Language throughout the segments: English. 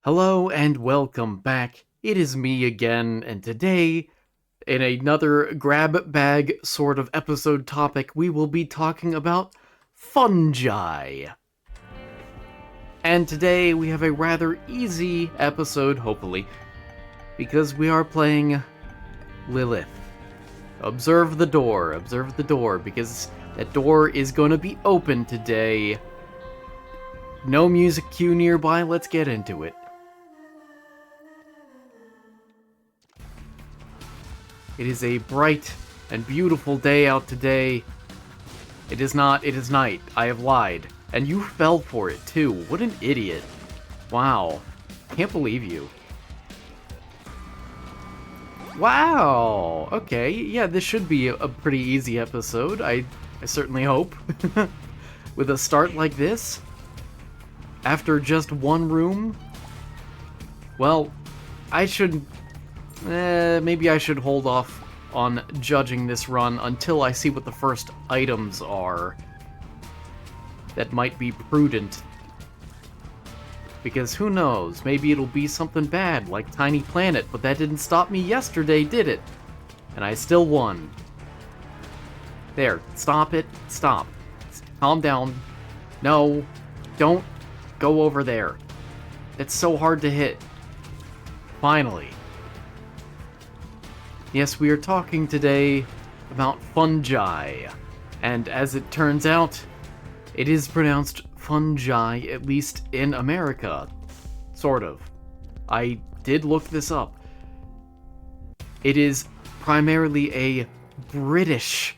Hello and welcome back. It is me again, and today, in another grab bag sort of episode topic, we will be talking about fungi. And today we have a rather easy episode, hopefully, because we are playing Lilith. Observe the door, because that door is going to be open today. No music cue nearby, let's get into it. It is a bright and beautiful day out today. It is not, it is night. I have lied. And you fell for it too. What an idiot. Wow. Can't believe you. Wow. Okay, yeah, this should be a pretty easy episode. I certainly hope. With a start like this, after just one room, well, maybe I should hold off on judging this run until I see what the first items are. That might be prudent. Because who knows, maybe it'll be something bad, like Tiny Planet, but that didn't stop me yesterday, did it? And I still won. There, stop it, stop. Calm down. No, don't go over there. It's so hard to hit. Finally. Yes, we are talking today about fungi, and as it turns out, it is pronounced fungi, at least in America. Sort of. I did look this up. It is primarily a British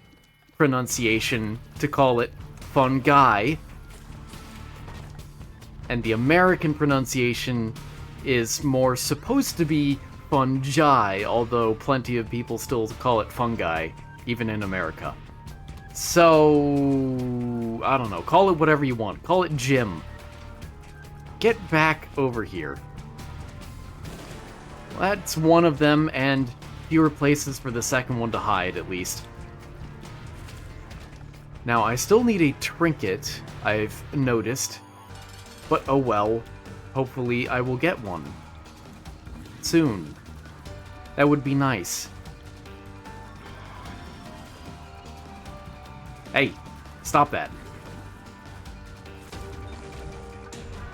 pronunciation to call it fungi, and the American pronunciation is more supposed to be fungi, although plenty of people still call it fungi, even in America. So, I don't know, call it whatever you want. Call it Jim. Get back over here. That's one of them, and fewer places for the second one to hide, at least. Now, I still need a trinket, I've noticed, but oh well. Hopefully I will get one. Soon. That would be nice. Hey, stop that.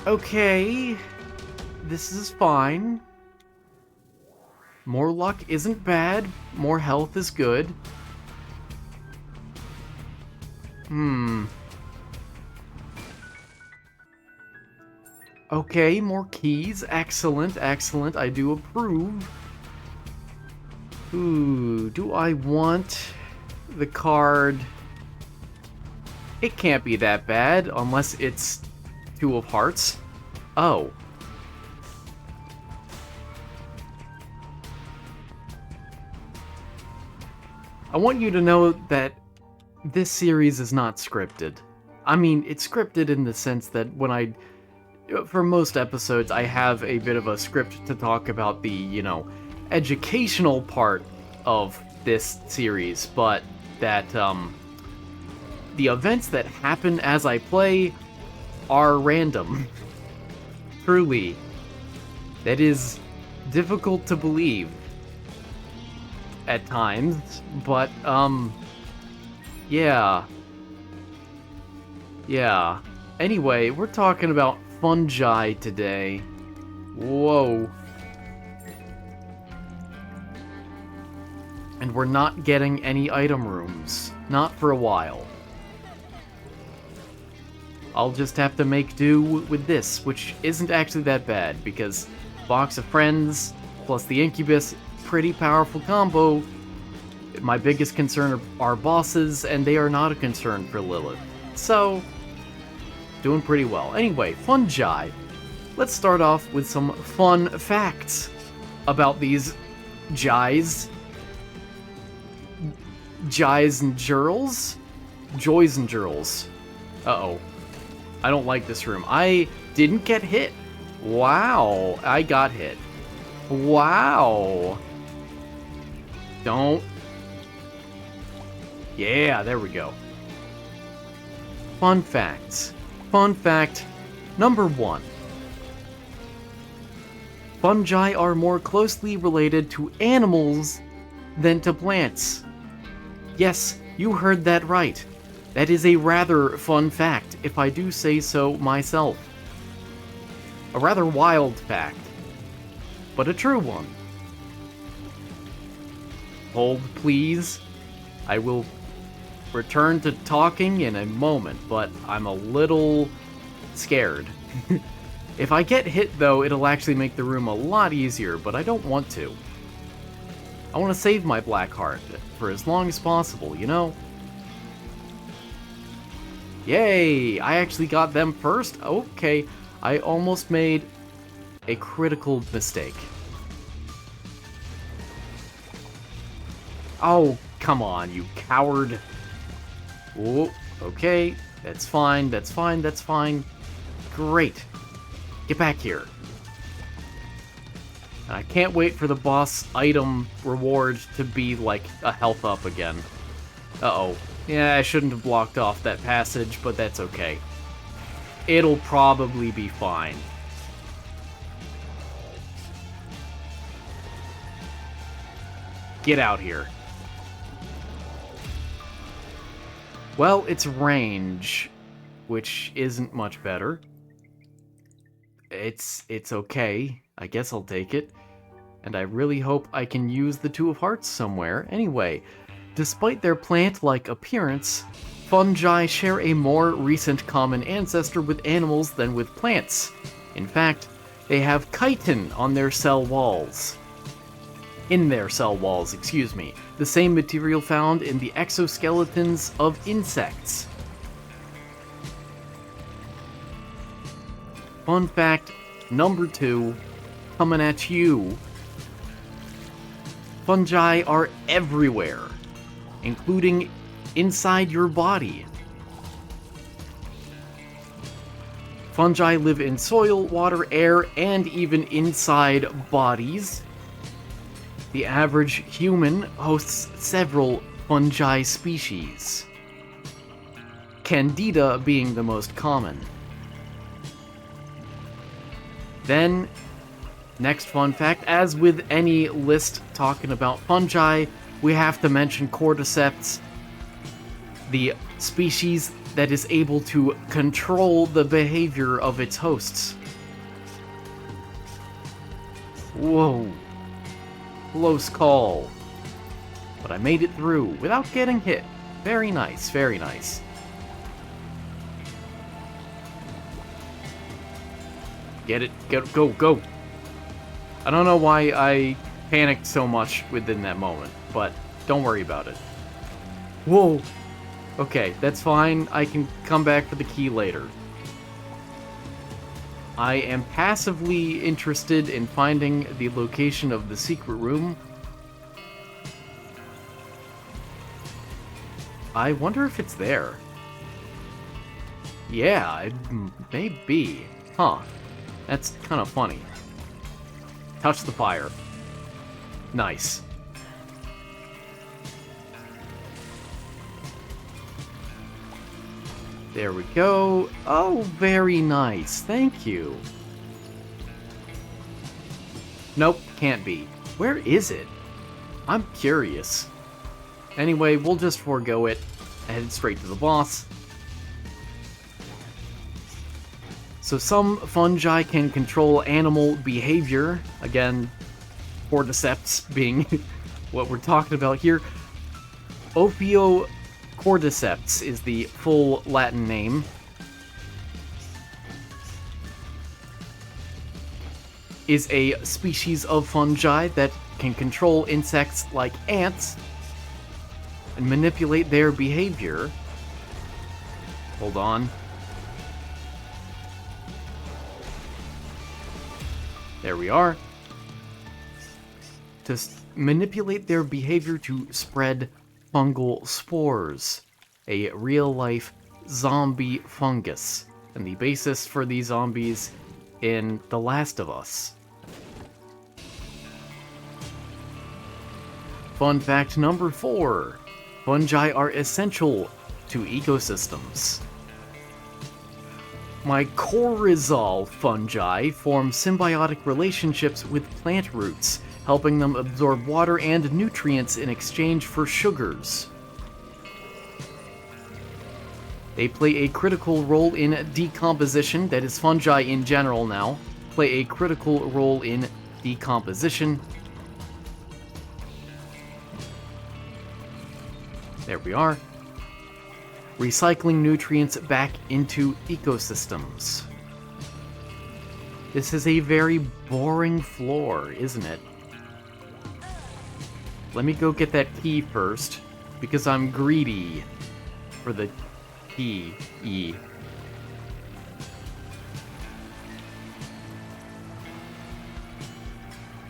Okay, this is fine. More luck isn't bad, more health is good. Okay, more keys. Excellent, excellent. I do approve. Ooh, do I want the card? It can't be that bad, unless it's Two of Hearts. Oh. I want you to know that this series is not scripted. I mean, it's scripted in the sense that for most episodes, I have a bit of a script to talk about the, educational part of this series, but that, the events that happen as I play are random. Truly. That is difficult to believe at times, but, yeah. Yeah. Anyway, we're talking about fungi today. Whoa. And we're not getting any item rooms. Not for a while. I'll just have to make do with this, which isn't actually that bad, because Box of Friends plus the Incubus, pretty powerful combo. My biggest concern are bosses, and they are not a concern for Lilith. So, doing pretty well. Anyway, fungi. Let's start off with some fun facts about these Jais and Jurls? Joys and Jurls. Uh-oh. I don't like this room. I didn't get hit. Wow. I got hit. Wow. Don't. Yeah, there we go. Fun facts. Fun fact number 1. Fungi are more closely related to animals than to plants. Yes, you heard that right. That is a rather fun fact, if I do say so myself. A rather wild fact, but a true one. Hold, please. I will return to talking in a moment, but I'm a little scared. If I get hit, though, it'll actually make the room a lot easier, but I don't want to. I want to save my black heart for as long as possible, you know? Yay! I actually got them first? Okay, I almost made a critical mistake. Oh, come on, you coward. Oh, okay, that's fine, that's fine, that's fine. Great. Get back here. And I can't wait for the boss item reward to be like a health up again. Uh-oh. Yeah, I shouldn't have blocked off that passage, but that's okay. It'll probably be fine. Get out here. Well, it's range, which isn't much better. It's okay. I guess I'll take it. And I really hope I can use the Two of Hearts somewhere. Anyway, despite their plant-like appearance, fungi share a more recent common ancestor with animals than with plants. In fact, they have chitin on their cell walls. In their cell walls, excuse me. The same material found in the exoskeletons of insects. Fun fact number 2, coming at you. Fungi are everywhere, including inside your body. Fungi live in soil, water, air, and even inside bodies. The average human hosts several fungi species, Candida being the most common. Then, next fun fact, as with any list talking about fungi, we have to mention cordyceps, the species that is able to control the behavior of its hosts. Whoa. Close call. But I made it through without getting hit. Very nice, very nice. Get it, go, go. I don't know why I panicked so much within that moment, but don't worry about it. Whoa. Okay, that's fine. I can come back for the key later. I am passively interested in finding the location of the secret room. I wonder if it's there. Yeah, it may be. Huh. That's kind of funny. Touch the fire. Nice. There we go. Oh, very nice. Thank you. Nope, can't be. Where is it? I'm curious. Anyway, we'll just forego it. Head straight to the boss. So some fungi can control animal behavior. Again, cordyceps being what we're talking about here. Cordyceps is the full Latin name. Is a species of fungi that can control insects like ants and manipulate their behavior. Hold on. There we are. To manipulate their behavior to spread fungal spores, a real-life zombie fungus, and the basis for these zombies in The Last of Us. Fun fact number 4. Fungi are essential to ecosystems. Mycorrhizal fungi form symbiotic relationships with plant roots, helping them absorb water and nutrients in exchange for sugars. They play a critical role in decomposition, that is, fungi in general now, play a critical role in decomposition. There we are. Recycling nutrients back into ecosystems. This is a very boring floor, isn't it? Let me go get that key first, because I'm greedy for the key.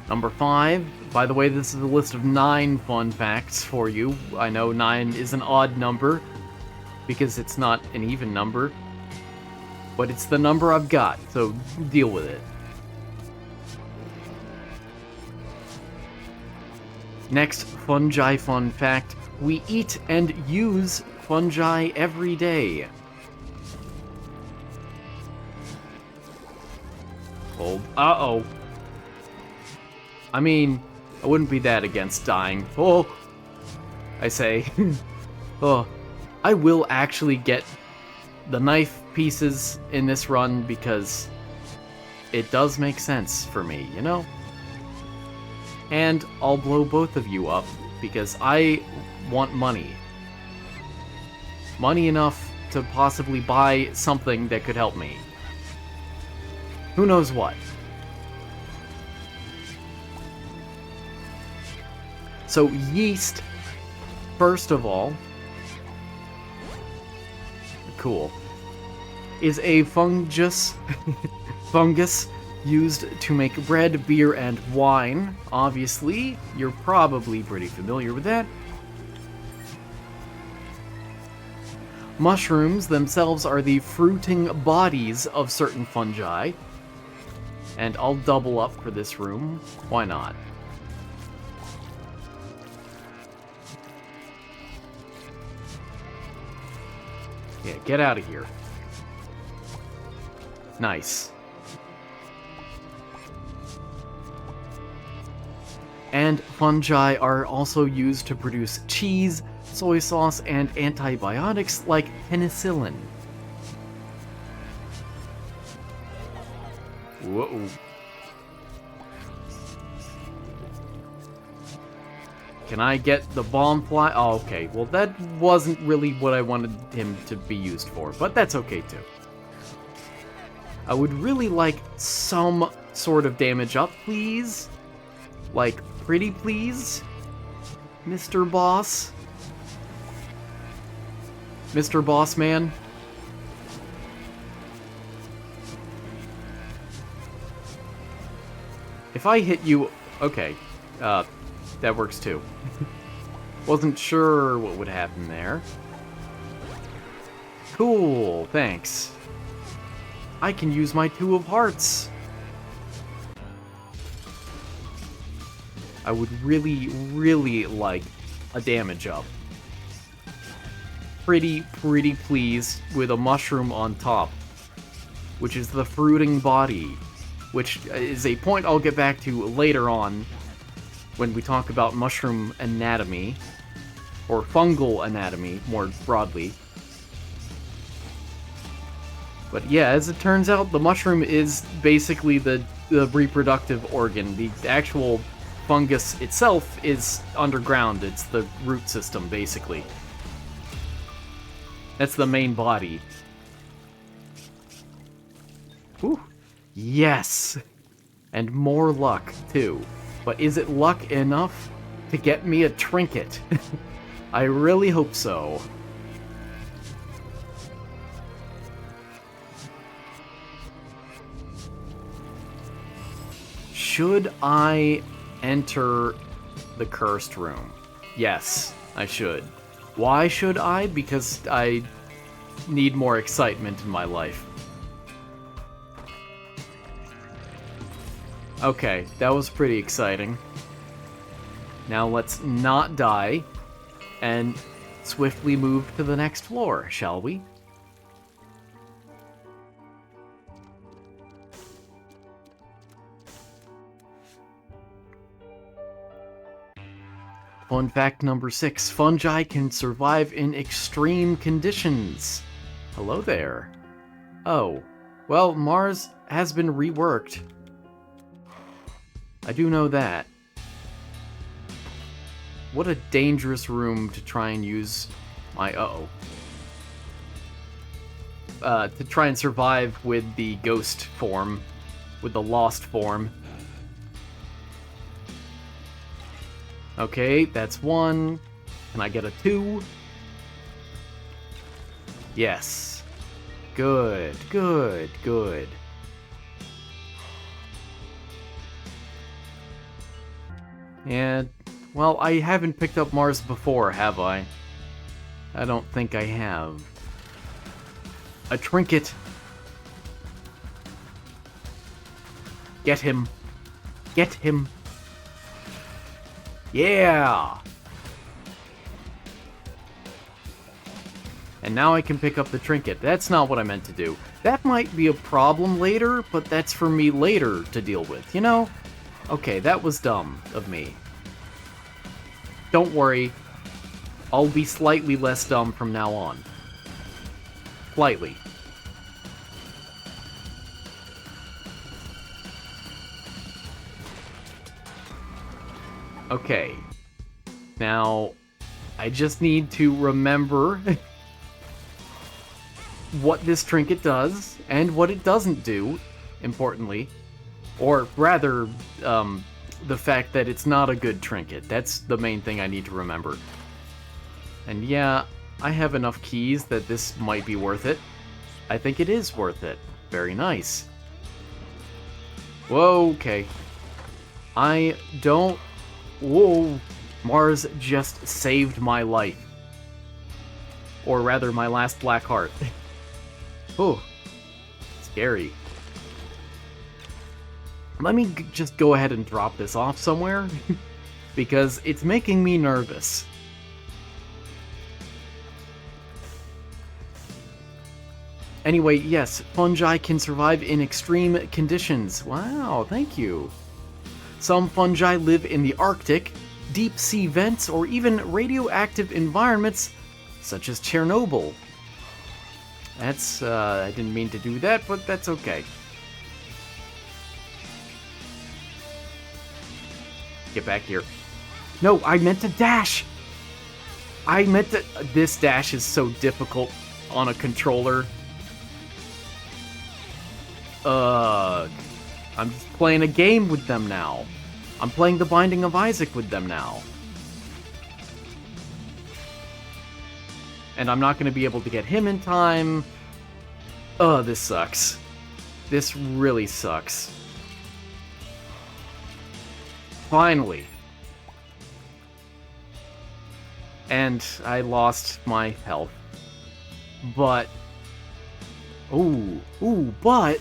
Number 5. By the way, this is a list of 9 fun facts for you. I know 9 is an odd number, because it's not an even number, but it's the number I've got, so deal with it. Next fungi fun fact: we eat and use fungi every day. Oh, uh-oh. I mean, I wouldn't be that against dying. Oh, I say. Oh, I will actually get the knife pieces in this run because it does make sense for me, you know? And I'll blow both of you up because I want money. Money enough to possibly buy something that could help me. Who knows what? So yeast, first of all, cool, is a fungus used to make bread, beer, and wine. Obviously, you're probably pretty familiar with that. Mushrooms themselves are the fruiting bodies of certain fungi. And I'll double up for this room. Why not? Yeah, get out of here. Nice. And fungi are also used to produce cheese, soy sauce, and antibiotics like penicillin. Whoa. Can I get the bomb fly? Oh, okay. Well, that wasn't really what I wanted him to be used for, but that's okay too. I would really like some sort of damage up, please. Like, pretty please? Mr. Boss? Mr. Boss Man? If I hit you... Okay. That works too. Wasn't sure what would happen there. Cool, thanks. I can use my 2 of hearts. I would really, really like a damage up. Pretty please, with a mushroom on top. Which is the fruiting body. Which is a point I'll get back to later on when we talk about mushroom anatomy. Or fungal anatomy, more broadly. But yeah, as it turns out, the mushroom is basically the reproductive organ. The actual fungus itself is underground. It's the root system, basically. That's the main body. Whew. Yes! And more luck, too. But is it luck enough to get me a trinket? I really hope so. Should I enter the cursed room? Yes, I should. Why should I? Because I need more excitement in my life. Okay, that was pretty exciting. Now let's not die and swiftly move to the next floor, shall we? Fun fact number 6, fungi can survive in extreme conditions. Hello there. Oh, well, Mars has been reworked. I do know that. What a dangerous room to try and use my... to try and survive with the ghost form, with the lost form. Okay, that's 1. Can I get a 2? Yes. Good, good, good. And, well, I haven't picked up Mars before, have I? I don't think I have. A trinket. Get him. Get him. Yeah! And now I can pick up the trinket. That's not what I meant to do. That might be a problem later, but that's for me later to deal with, you know? Okay, that was dumb of me. Don't worry. I'll be slightly less dumb from now on. Slightly. Okay. Now, I just need to remember what this trinket does, and what it doesn't do, importantly. Or rather, the fact that it's not a good trinket. That's the main thing I need to remember. And yeah, I have enough keys that this might be worth it. I think it is worth it. Very nice. Whoa, okay. I don't... Whoa, Mars just saved my life. Or rather, my last black heart. Oh, scary. Let me just go ahead and drop this off somewhere, because it's making me nervous. Anyway, yes, fungi can survive in extreme conditions. Wow, thank you. Some fungi live in the Arctic, deep sea vents, or even radioactive environments, such as Chernobyl. That's, I didn't mean to do that, but that's okay. Get back here. No, I meant to dash! I meant to... This dash is so difficult on a controller. I'm just playing a game with them now. I'm playing The Binding of Isaac with them now. And I'm not going to be able to get him in time. Oh, this sucks. This really sucks. Finally. And I lost my health. But... but...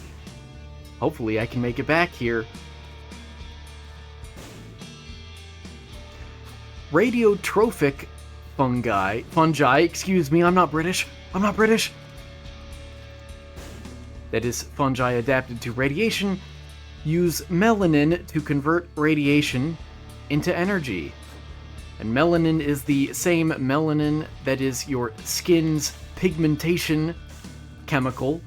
Hopefully I can make it back here. Radiotrophic fungi, excuse me, I'm not British. That is, fungi adapted to radiation use melanin to convert radiation into energy. And melanin is the same melanin that is your skin's pigmentation chemical.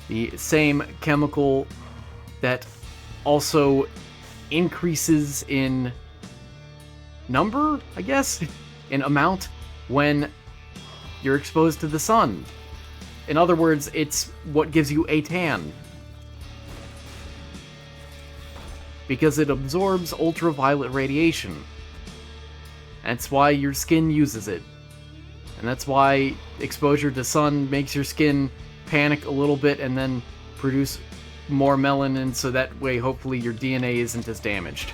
The same chemical that also increases in number, I guess, in amount when you're exposed to the sun. In other words, it's what gives you a tan. Because it absorbs ultraviolet radiation. That's why your skin uses it. And that's why exposure to sun makes your skin panic a little bit and then produce more melanin, so that way hopefully your DNA isn't as damaged.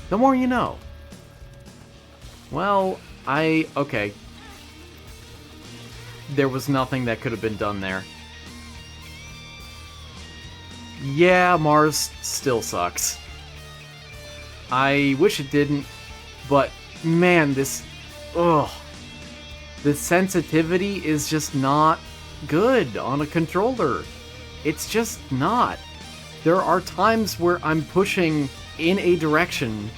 The more you know. Well, okay. There was nothing that could have been done there. Yeah, Mars still sucks. I wish it didn't, but man, this... Ugh. The sensitivity is just not good on a controller. It's just not. There are times where I'm pushing in a direction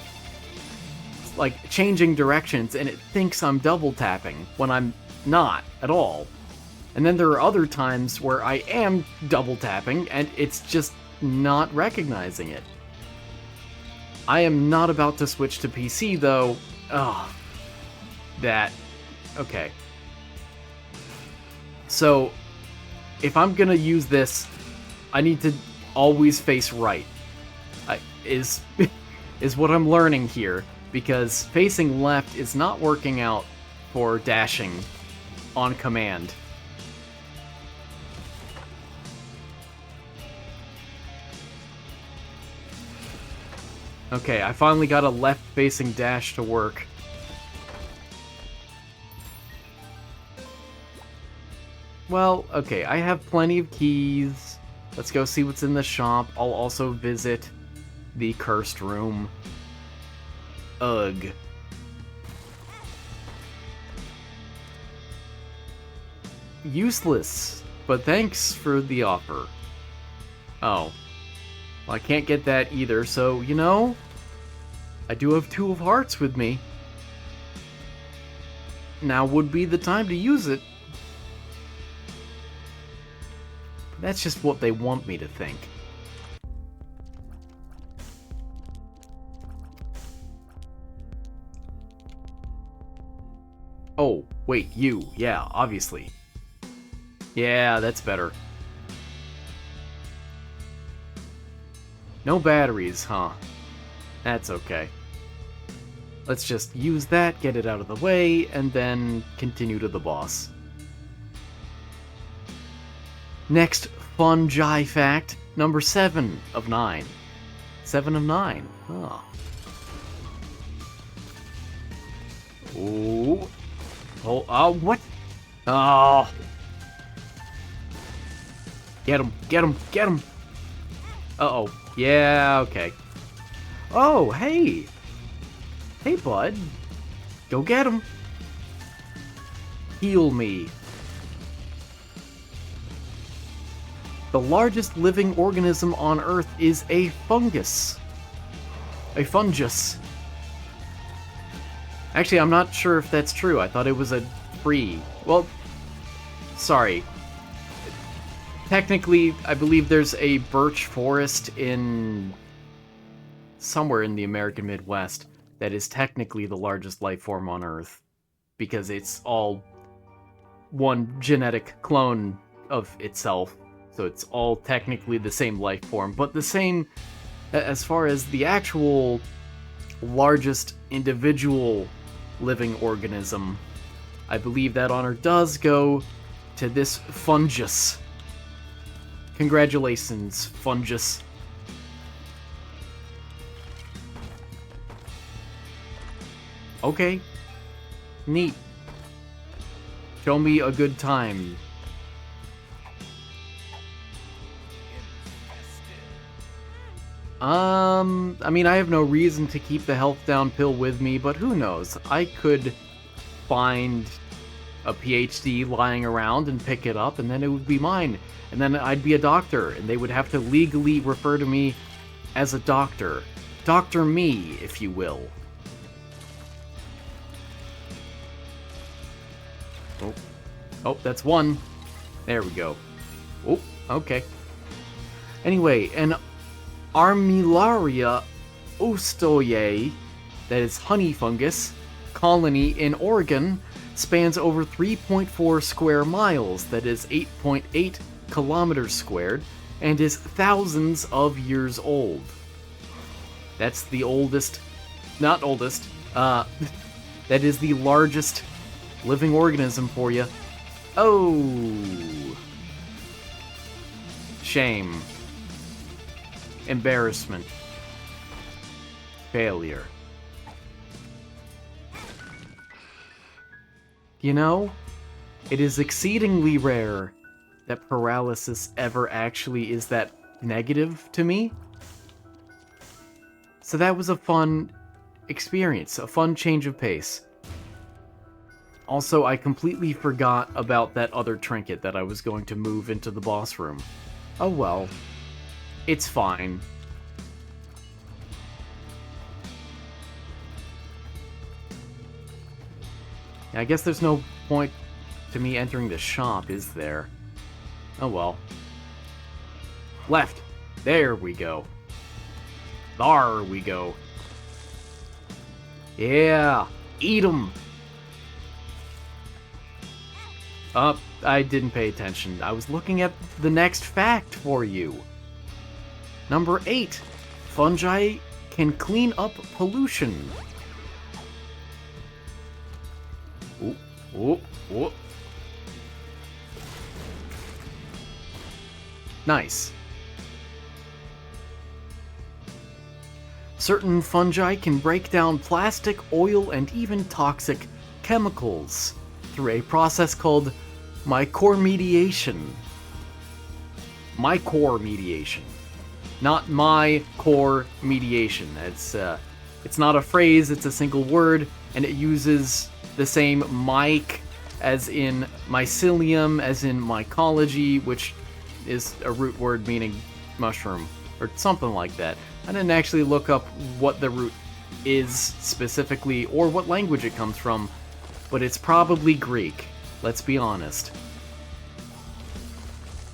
like, changing directions, and it thinks I'm double tapping, when I'm not at all. And then there are other times where I am double tapping, and it's just not recognizing it. I am not about to switch to PC, though. Ugh. That. Okay. So, if I'm gonna use this, I need to always face right. Is what I'm learning here, because facing left is not working out for dashing on command. Okay, I finally got a left-facing dash to work. Well, okay, I have plenty of keys. Let's go see what's in the shop. I'll also visit the cursed room. Ugh. Useless, but thanks for the offer. Oh. Well, I can't get that either, so, you know, I do have 2 of hearts with me. Now would be the time to use it. But that's just what they want me to think. Oh, wait, you. Yeah, obviously. Yeah, that's better. No batteries, huh? That's okay. Let's just use that, get it out of the way, and then continue to the boss. Next Fungi fact, number 7 of 9. 7 of 9. Oh. Ooh. Oh, what? Oh. Get him, get him, get him. Uh-oh. Yeah, okay. Oh, hey. Hey, bud. Go get him. Heal me. The largest living organism on Earth is a fungus. A fungus. Actually, I'm not sure if that's true. I thought it was a tree. Well, sorry. Technically, I believe there's a birch forest in somewhere in the American Midwest that is technically the largest life form on Earth, because it's all one genetic clone of itself, so it's all technically the same life form, but the same as far as the actual largest individual living organism. I believe that honor does go to this fungus. Congratulations, fungus. Okay. Neat. Show me a good time. I mean, I have no reason to keep the health down pill with me, but who knows? I could find a PhD lying around and pick it up, and then it would be mine. And then I'd be a doctor, and they would have to legally refer to me as a doctor. Doctor me, if you will. Oh, that's one. There we go. Oh, okay. Anyway, an Armillaria ostoyae, that is honey fungus, colony in Oregon spans over 3.4 square miles, that is 8.8 kilometers squared, and is thousands of years old. That's the oldest, not oldest, that is the largest living organism for you. Oh. Shame. Embarrassment. Failure. You know, it is exceedingly rare that paralysis ever actually is that negative to me. So that was a fun experience, a fun change of pace. Also, I completely forgot about that other trinket that I was going to move into the boss room. Oh well. It's fine. I guess there's no point to me entering the shop, is there? Oh well. Left. There we go. There we go. Yeah. Eat 'em. I didn't pay attention. I was looking at the next fact for you. Number 8. Fungi can clean up pollution. Ooh, ooh, ooh. Nice. Certain fungi can break down plastic, oil, and even toxic chemicals through a process called mycormediation. Mycormediation. Not my core mediation. It's not a phrase, it's a single word, and it uses the same mic as in mycelium, as in mycology, which is a root word meaning mushroom, or something like that. I didn't actually look up what the root is specifically, or what language it comes from, but it's probably Greek, let's be honest.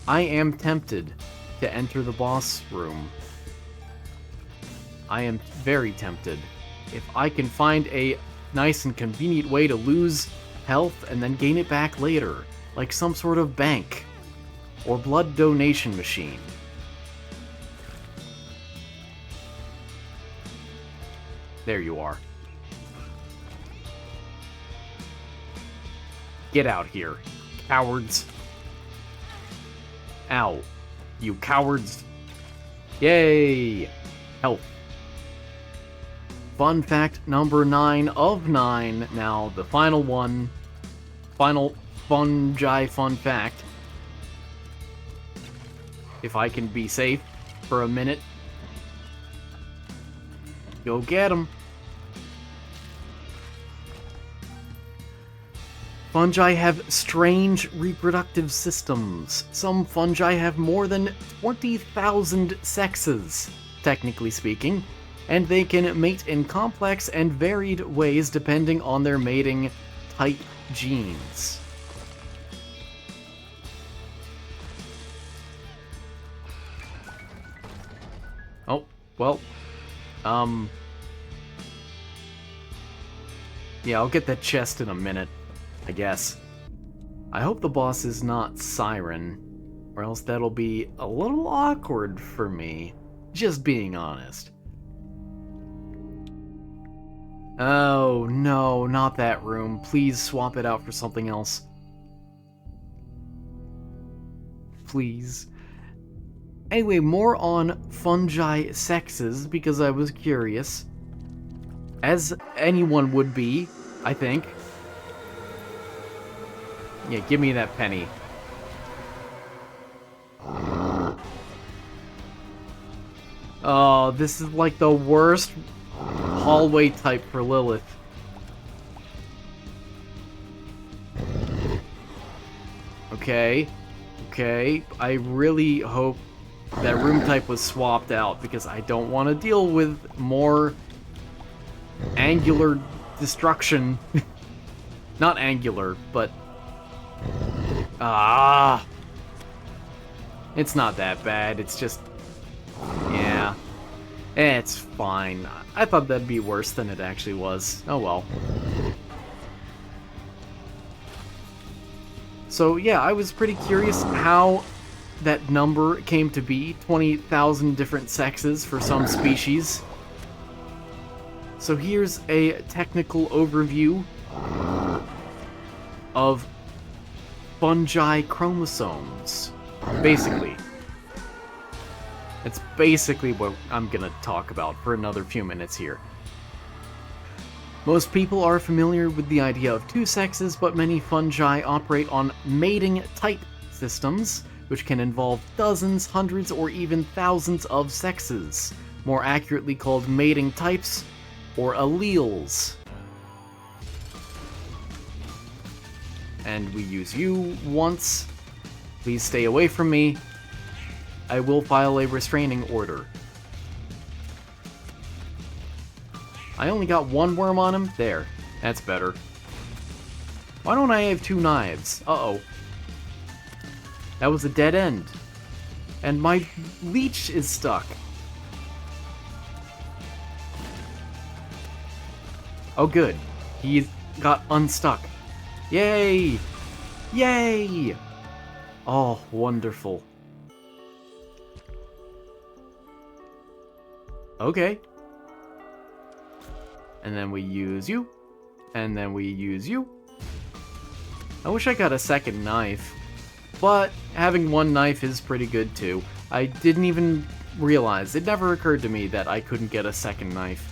I am tempted to enter the boss room. I am very tempted. If I can find a nice and convenient way to lose health and then gain it back later, like some sort of bank or blood donation machine. There you are. Get out here, cowards. Ow. You cowards. Yay! Health. Fun fact number 9 of 9. Now, the final one. Final fungi fun fact. If I can be safe for a minute. Go get 'em. Fungi have strange reproductive systems. Some fungi have more than 20,000 sexes, technically speaking, and they can mate in complex and varied ways depending on their mating type genes. Oh, well, yeah, I'll get that chest in a minute, I guess. I hope the boss is not Siren, or else that'll be a little awkward for me, just being honest. Oh, no, not that room. Please swap it out for something else. Please. Anyway, more on fungi sexes, because I was curious. As anyone would be, I think. Yeah, give me that penny. Oh, this is like the worst hallway type for Lilith. Okay. Okay. I really hope that room type was swapped out, because I don't want to deal with more angular destruction. Not angular, but... It's not that bad, it's just... Yeah. It's fine. I thought that'd be worse than it actually was. Oh well. So yeah, I was pretty curious how that number came to be. 20,000 different sexes for some species. So here's a technical overview of fungi chromosomes. Basically. It's basically what I'm gonna talk about for another few minutes here. Most people are familiar with the idea of two sexes, but many fungi operate on mating type systems, which can involve dozens, hundreds, or even thousands of sexes, more accurately called mating types or alleles. And we use you once. Please stay away from me. I will file a restraining order. I only got one worm on him. There. That's better. Why don't I have 2 knives? Uh-oh. That was a dead end. And my leech is stuck. Oh, good. He got unstuck. Yay! Yay! Oh, wonderful. Okay. And then we use you. And then we use you. I wish I got a second knife. But having 1 knife is pretty good too. I didn't even realize. It never occurred to me that I couldn't get a second knife.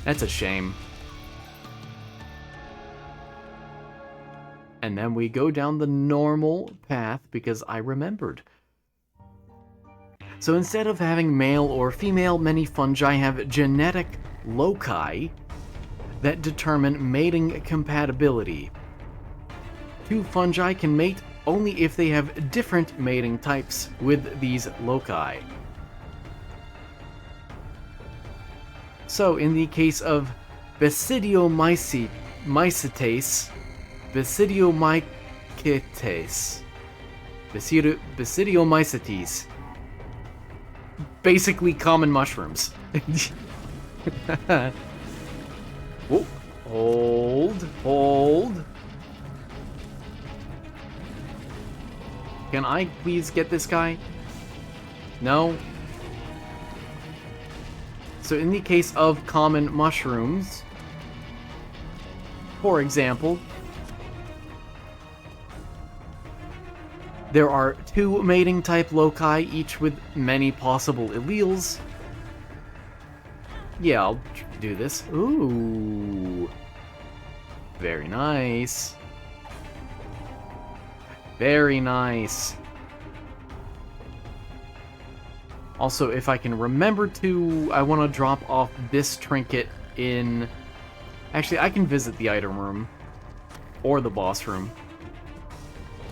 That's a shame. And then we go down the normal path because I remembered. So instead of having male or female, many fungi have genetic loci that determine mating compatibility. 2 fungi can mate only if they have different mating types with these loci. So in the case of Basidiomycetes, Basidiomycetes. Basically common mushrooms. Whoa. Hold. Can I please get this guy? No? So in the case of common mushrooms, for example, there are 2 mating type loci, each with many possible alleles. Yeah, I'll do this. Ooh. Very nice. Very nice. Also, if I can remember to, I want to drop off this trinket in... Actually, I can visit the item room. Or the boss room.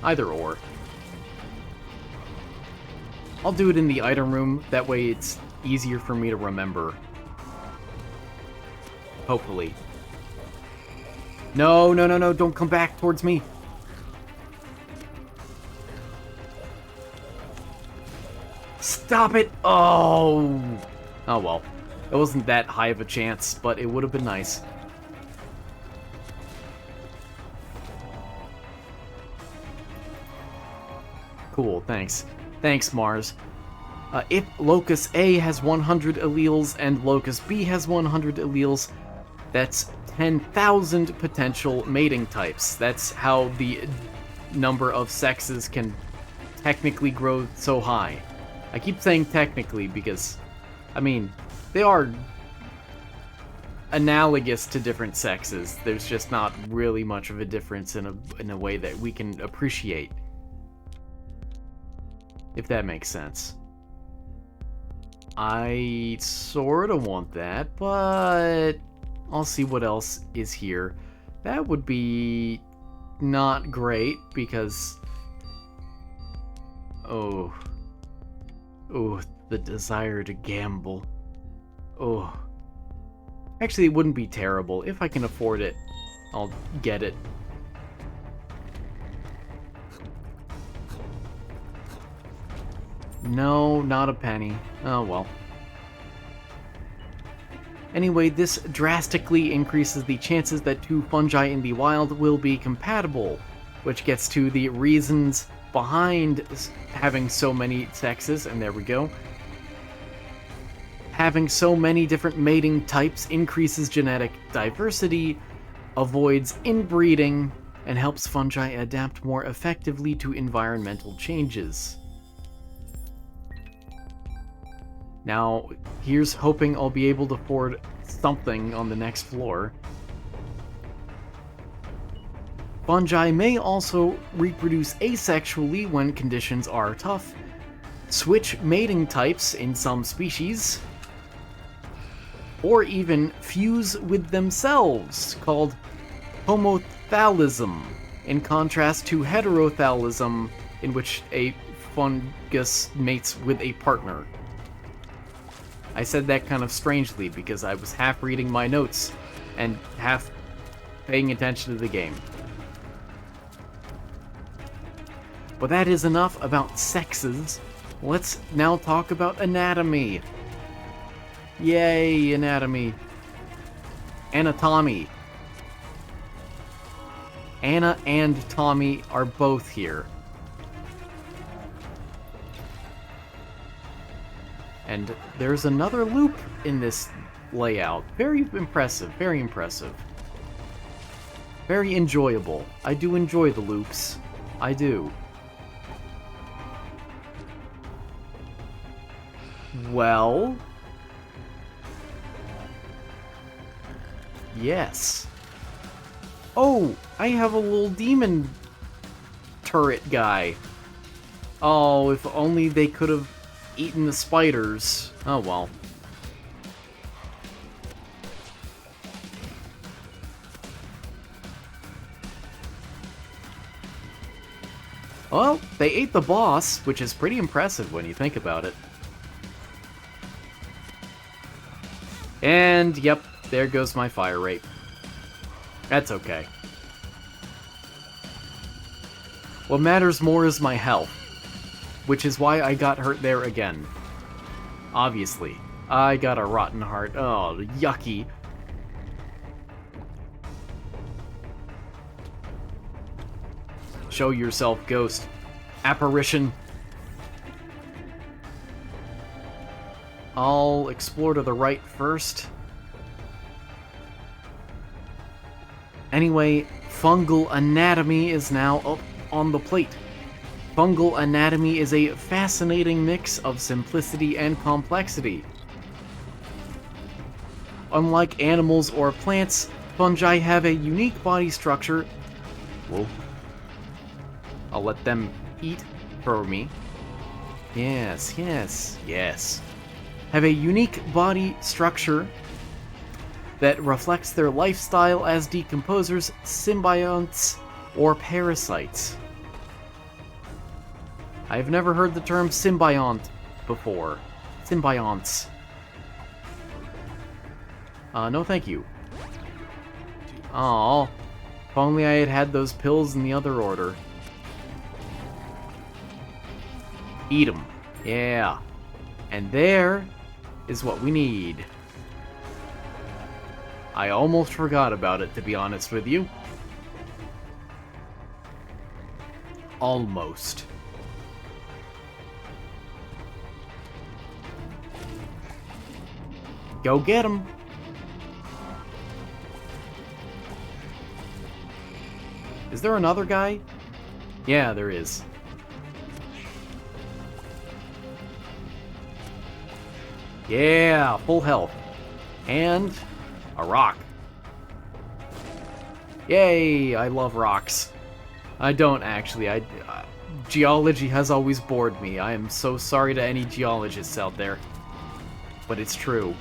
Either or. I'll do it in the item room, that way it's easier for me to remember. Hopefully. No, don't come back towards me. Stop it! Oh! Oh well. It wasn't that high of a chance, but it would have been nice. Cool, thanks. Thanks, Mars. If Locus A has 100 alleles and Locus B has 100 alleles, that's 10,000 potential mating types. That's how the number of sexes can technically grow so high. I keep saying technically because, I mean, they are analogous to different sexes. There's just not really much of a difference in a way that we can appreciate. If that makes sense. I sort of want that, but I'll see what else is here. That would be not great because... Oh, the desire to gamble. Oh. Actually, it wouldn't be terrible. If I can afford it, I'll get it. No, not a penny. Oh well. Anyway, this drastically increases the chances that 2 fungi in the wild will be compatible, which gets to the reasons behind having so many sexes, and there we go. Having so many different mating types increases genetic diversity, avoids inbreeding, and helps fungi adapt more effectively to environmental changes. Now, here's hoping I'll be able to afford something on the next floor. Fungi may also reproduce asexually when conditions are tough, switch mating types in some species, or even fuse with themselves, called homothalism, in contrast to heterothalism, in which a fungus mates with a partner. I said that kind of strangely because I was half reading my notes and half paying attention to the game. But that is enough about sexes. Let's now talk about anatomy. Yay, anatomy. Anatomy. Anna and Tommy are both here. And there's another loop in this layout. Very impressive, very impressive. Very enjoyable. I do enjoy the loops. I do. Well... yes. Oh, I have a little demon turret guy. Oh, if only they could have eaten the spiders. Oh well. Well, they ate the boss, which is pretty impressive when you think about it. And, yep, there goes my fire rate. That's okay. What matters more is my health, which is why I got hurt there again. Obviously. I got a rotten heart. Oh, yucky. Show yourself, ghost. Apparition. I'll explore to the right first. Anyway, fungal anatomy is now up on the plate. Fungal anatomy is a fascinating mix of simplicity and complexity. Unlike animals or plants, fungi have a unique body structure. Whoa. I'll let them eat for me. Yes, yes, yes. Have a unique body structure that reflects their lifestyle as decomposers, symbionts, or parasites. I've never heard the term symbiont before. Symbionts. No thank you. Aw, if only I had had those pills in the other order. Eat 'em. Yeah. And there is what we need. I almost forgot about it, to be honest with you. Almost. Go get him. Is there another guy? Yeah, there is. Yeah, full health. And a rock. Yay, I love rocks. I don't actually. Geology has always bored me. I am so sorry to any geologists out there. But it's true.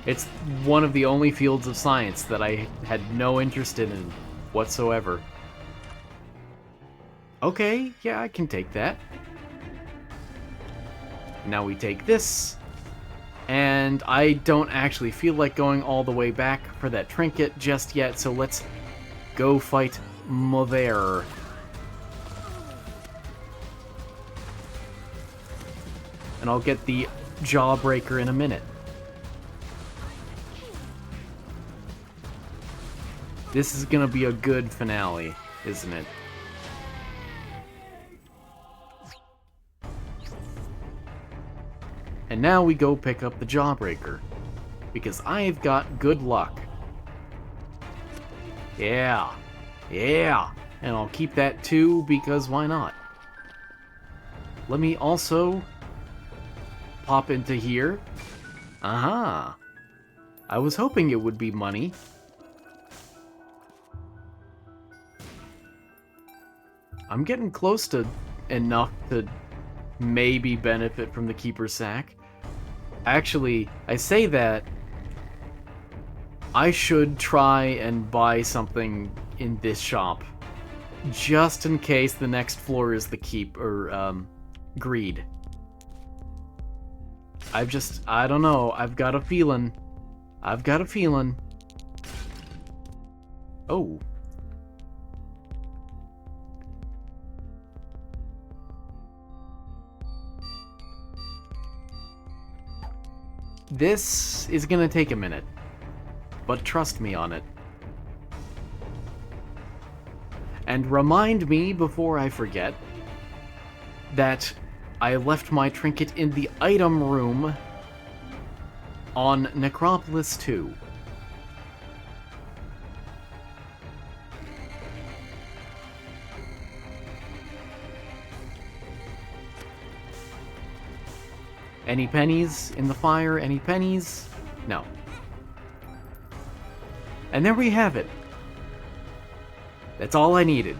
It's one of the only fields of science that I had no interest in whatsoever. Okay, yeah, I can take that. Now we take this, and I don't actually feel like going all the way back for that trinket just yet, so let's go fight Mother. And I'll get the Jawbreaker in a minute. This is gonna be a good finale, isn't it? And now we go pick up the Jawbreaker, because I've got good luck. Yeah, yeah, and I'll keep that too, because why not? Let me also pop into here. Aha! I was hoping it would be money. I'm getting close to enough to maybe benefit from the Keeper Sack. Actually, I say that I should try and buy something in this shop, just in case the next floor is the greed. I don't know, I've got a feeling. Oh. This is gonna take a minute, but trust me on it. And remind me before I forget that I left my trinket in the item room on Necropolis 2. Any pennies in the fire? Any pennies? No. And there we have it. That's all I needed.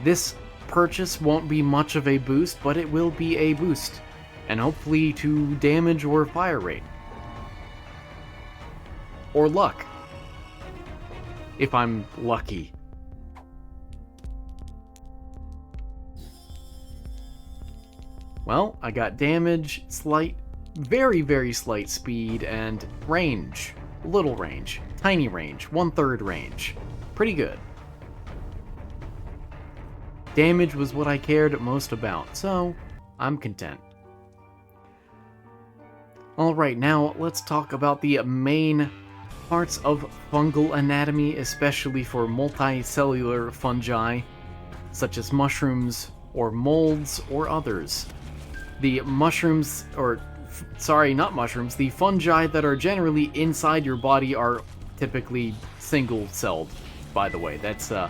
This purchase won't be much of a boost, but it will be a boost. And hopefully to damage or fire rate. Or luck. If I'm lucky. Well, I got damage, slight, very, very slight speed, and range. Little range. Tiny range. 1/3 range. Pretty good. Damage was what I cared most about, so I'm content. Alright, now let's talk about the main parts of fungal anatomy, especially for multicellular fungi, such as mushrooms or molds or others. The mushrooms, or sorry, not mushrooms, the fungi that are generally inside your body are typically single-celled, by the way. That's the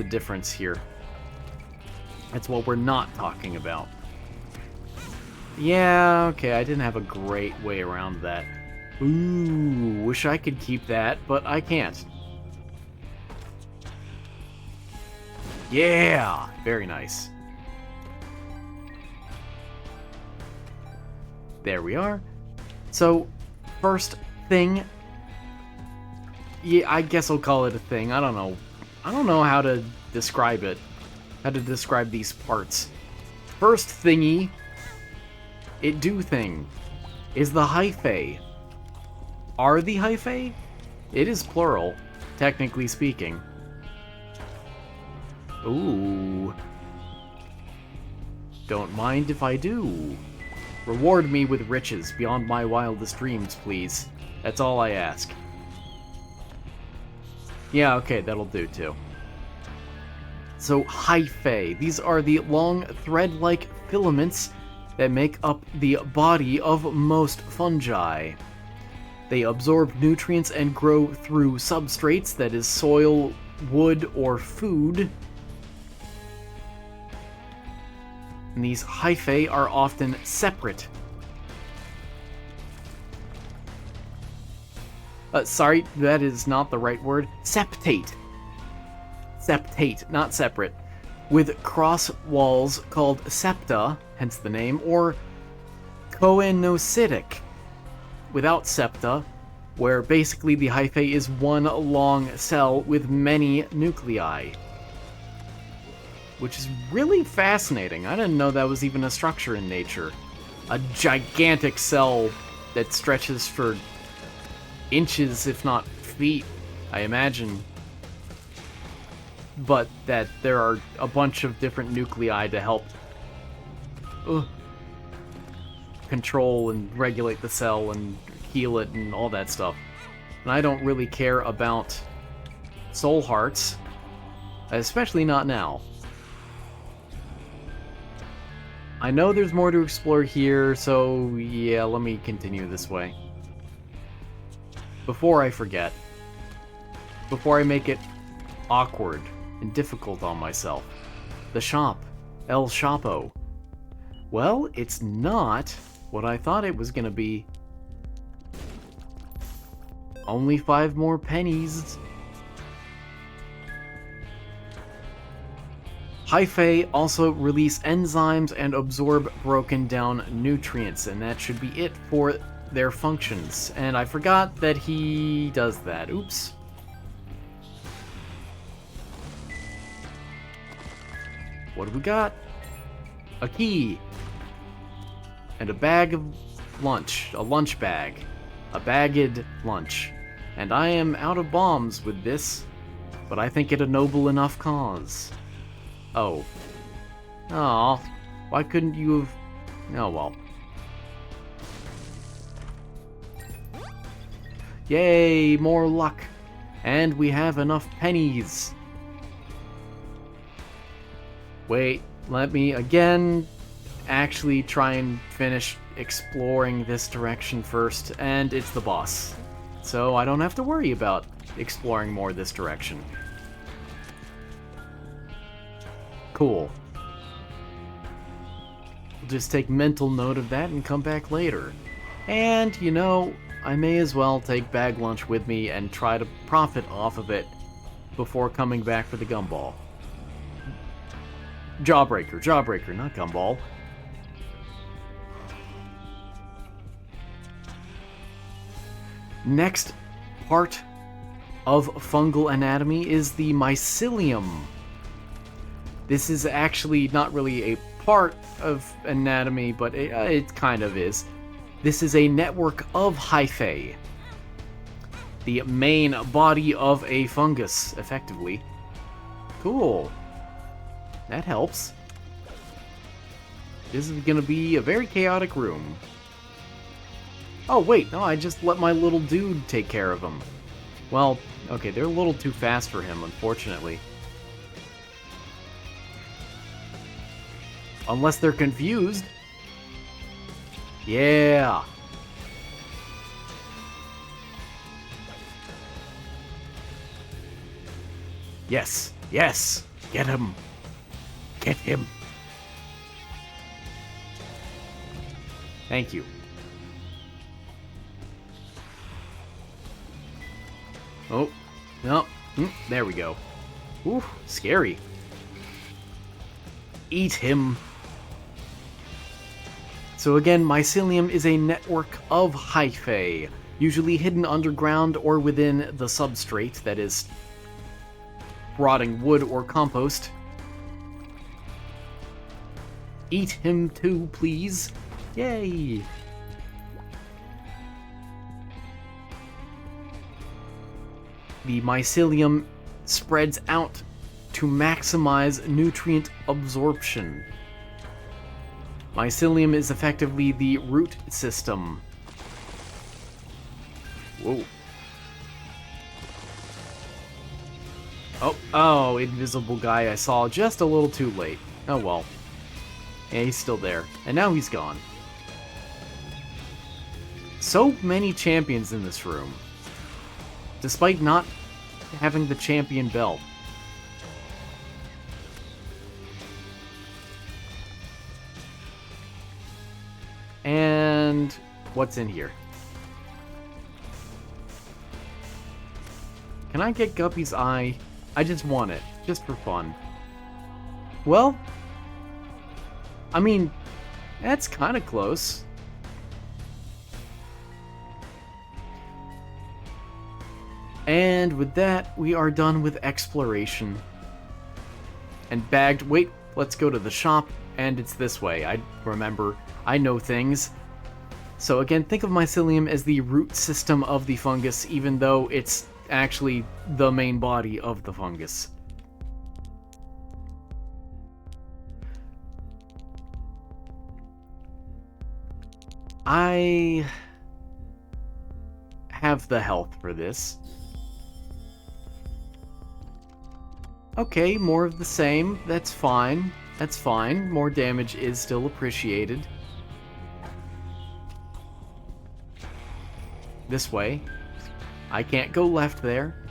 difference here. That's what we're not talking about. Yeah, okay, I didn't have a great way around that. Ooh, wish I could keep that, but I can't. Yeah, very nice. There we are. So, first thing... Yeah, I guess I'll call it a thing. I don't know. I don't know how to describe it. How to describe these parts. First thingy... It do thing. Is the hyphae. Are the hyphae? It is plural, technically speaking. Ooh. Don't mind if I do. Reward me with riches beyond my wildest dreams, please. That's all I ask. Yeah, okay, that'll do too. So, hyphae. These are the long thread-like filaments that make up the body of most fungi. They absorb nutrients and grow through substrates, that is soil, wood, or food. And these hyphae are often separate. Sorry, that is not the right word. Septate. Septate, not separate. With cross walls called septa, hence the name, or coenocytic. Without septa, where basically the hyphae is one long cell with many nuclei. Which is really fascinating. I didn't know that was even a structure in nature. A gigantic cell that stretches for inches, if not feet, I imagine. But that there are a bunch of different nuclei to help control and regulate the cell and heal it and all that stuff. And I don't really care about soul hearts, especially not now. I know there's more to explore here, so yeah, let me continue this way. Before I forget. Before I make it awkward and difficult on myself. The shop. El Chapo. Well, it's not what I thought it was gonna be. Only 5 more pennies. Hyphae also release enzymes and absorb broken down nutrients, and that should be it for their functions. And I forgot that he does that. Oops. What do we got? A key. And a bag of lunch. A lunch bag. A bagged lunch. And I am out of bombs with this, but I think it a noble enough cause. Oh. Aw. Why couldn't you have... Oh, well. Yay, more luck. And we have enough pennies. Wait, let me again actually try and finish exploring this direction first, and it's the boss. So I don't have to worry about exploring more this direction. Cool. We'll just take mental note of that and come back later. And, you know, I may as well take bag lunch with me and try to profit off of it before coming back for the gumball. Jawbreaker, not gumball. Next part of fungal anatomy is the mycelium. This is actually not really a part of anatomy, but it kind of is. This is a network of hyphae. The main body of a fungus, effectively. Cool. That helps. This is gonna be a very chaotic room. Oh, wait, no, I just let my little dude take care of him. Well, okay, they're a little too fast for him, unfortunately. Unless they're confused. Yeah. Yes, yes, get him. Get him. Thank you. Oh, no. There we go. Ooh, scary. Eat him. So again, mycelium is a network of hyphae, usually hidden underground or within the substrate, that is, rotting wood or compost. Eat him too, please. Yay! The mycelium spreads out to maximize nutrient absorption. Mycelium is effectively the root system. Whoa. Oh, invisible guy I saw just a little too late. Oh well. Yeah, he's still there. And now he's gone. So many champions in this room. Despite not having the champion belt. And what's in here? Can I get Guppy's eye? I just want it, just for fun. Well, I mean, that's kind of close. And with that, we are done with exploration. And bagged, wait, let's go to the shop, and it's this way. I remember, I know things. So again, think of mycelium as the root system of the fungus, even though it's actually the main body of the fungus. I have the health for this. Okay, more of the same. That's fine. That's fine. More damage is still appreciated. This way. I can't go left there.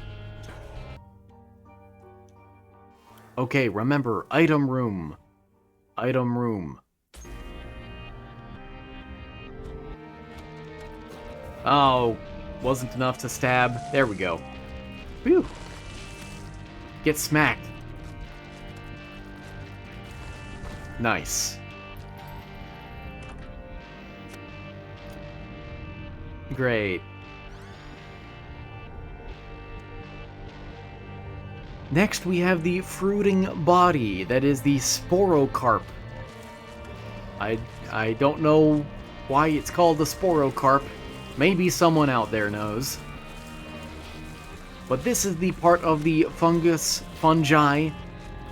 Okay, remember, item room. Item room. Oh, wasn't enough to stab. There we go. Whew. Get smacked. Nice. Great. Next, we have the fruiting body, that is the sporocarp. I don't know why it's called the sporocarp. Maybe someone out there knows. But this is the part of the fungi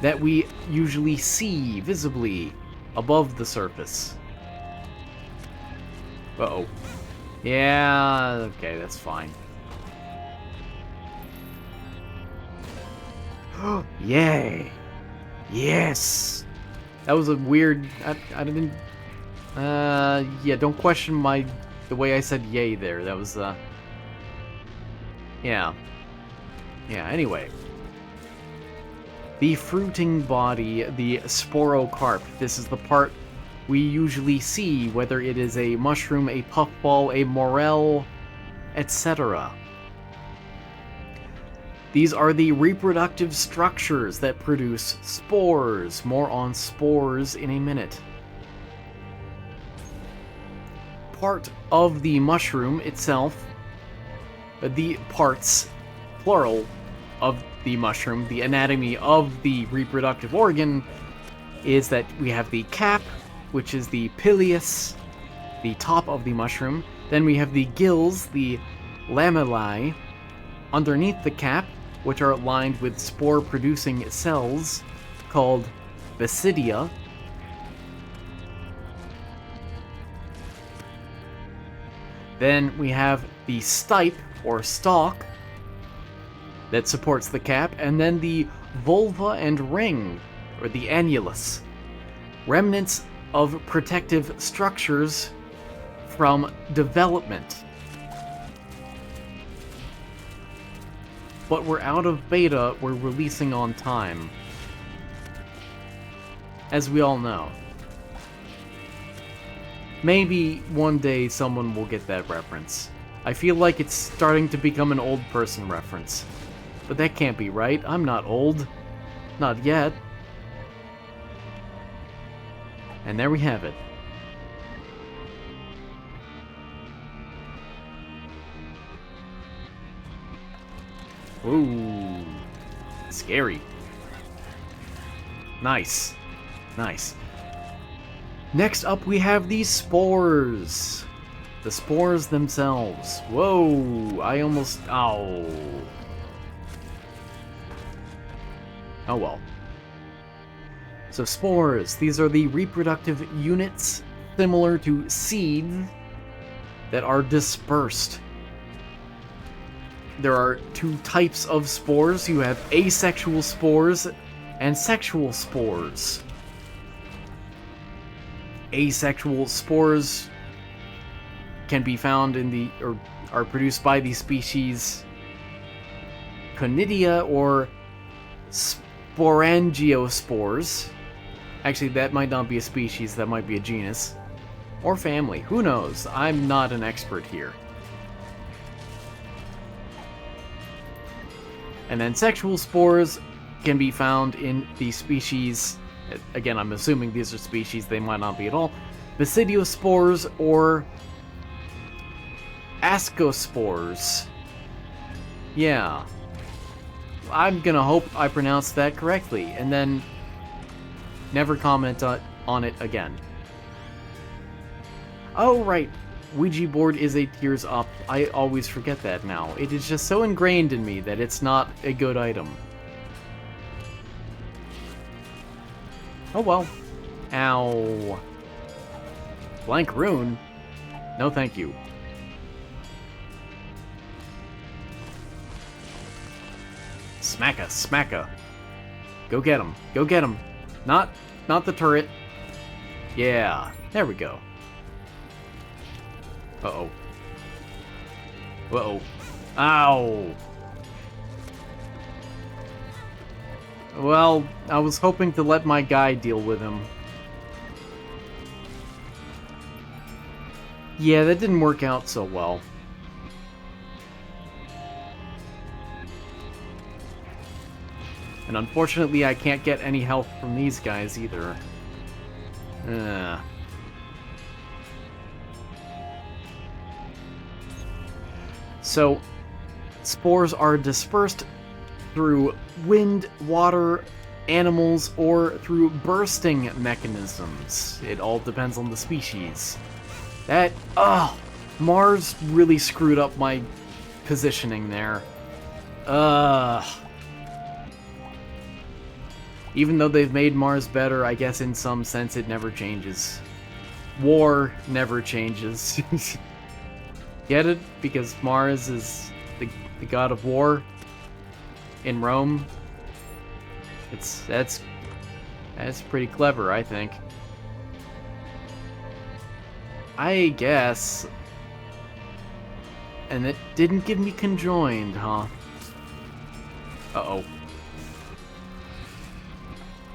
that we usually see visibly above the surface. Uh-oh. Yeah, okay, that's fine. Yay! Yes! That was a weird... I didn't... yeah, don't question the way I said yay there. That was, yeah. Yeah, anyway. The fruiting body, the sporocarp. This is the part we usually see, whether it is a mushroom, a puffball, a morel, etc. These are the reproductive structures that produce spores. More on spores in a minute. Part of the mushroom itself, the parts, plural, of the mushroom, the anatomy of the reproductive organ, is that we have the cap, which is the pileus, the top of the mushroom. Then we have the gills, the lamellae, underneath the cap, which are lined with spore-producing cells called basidia. Then we have the stipe, or stalk, that supports the cap, and then the vulva and ring, or the annulus. Remnants of protective structures from development. But we're out of beta, we're releasing on time. As we all know. Maybe one day someone will get that reference. I feel like it's starting to become an old person reference. But that can't be right. I'm not old. Not yet. And there we have it. Ooh. Scary. Nice. Nice. Next up we have these spores. The spores themselves. Whoa. I almost... Ow. Oh well. So spores, these are the reproductive units similar to seeds that are dispersed. There are two types of spores. You have asexual spores and sexual spores. Asexual spores can be found in the, or are produced by the species Conidia or Sporangiospores. Actually, that might not be a species, that might be a genus. Or family, who knows? I'm not an expert here. And then sexual spores can be found in the species, again, I'm assuming these are species, they might not be at all, Basidiospores or Ascospores. Yeah. I'm gonna hope I pronounced that correctly, and then never comment on it again. Oh, right. Ouija board is a tears up. I always forget that now. It is just so ingrained in me that it's not a good item. Oh well. Ow. Blank rune? No thank you. Smacka, smacka. Go get him. Go get him. Not the turret. Yeah, there we go. Uh-oh. Uh-oh. Ow! Well, I was hoping to let my guy deal with him. Yeah, that didn't work out so well. And unfortunately, I can't get any help from these guys either. So, spores are dispersed through wind, water, animals, or through bursting mechanisms. It all depends on the species. That... Mars really screwed up my positioning there. Even though they've made Mars better, I guess in some sense it never changes. War never changes. Get it? Because Mars is the god of war in Rome. That's pretty clever, I think. I guess. And it didn't give me conjoined, huh? Uh-oh.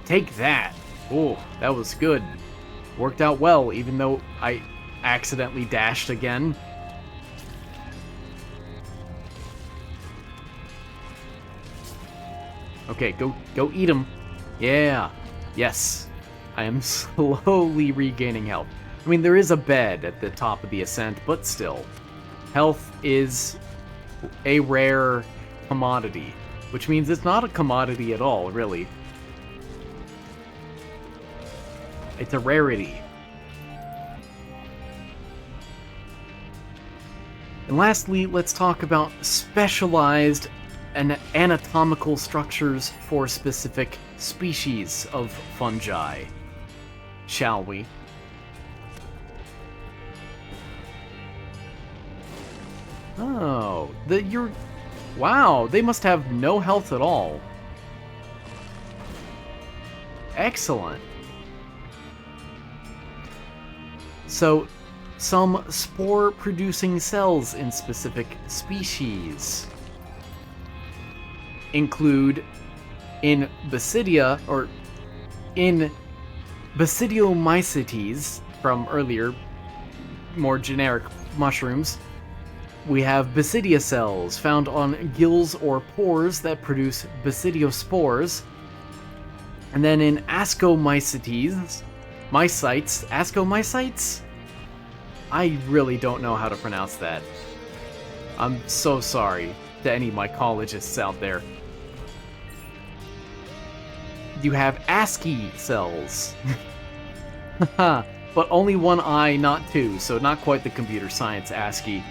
Take that! Oh, that was good. Worked out well, even though I accidentally dashed again. Okay, go eat him. Yeah. Yes. I am slowly regaining health. I mean, there is a bed at the top of the ascent, but still. Health is a rare commodity, which means it's not a commodity at all, really. It's a rarity. And lastly, let's talk about specialized and anatomical structures for specific species of fungi. Shall we? Oh, wow, they must have no health at all. Excellent. So, some spore-producing cells in specific species include in Basidia, or in Basidiomycetes from earlier, more generic mushrooms. We have basidia cells found on gills or pores that produce basidiospores. And then in ascomycetes, ascomycetes? I really don't know how to pronounce that. I'm so sorry to any mycologists out there. You have ASCII cells. But only one I, not two, so not quite the computer science ASCII.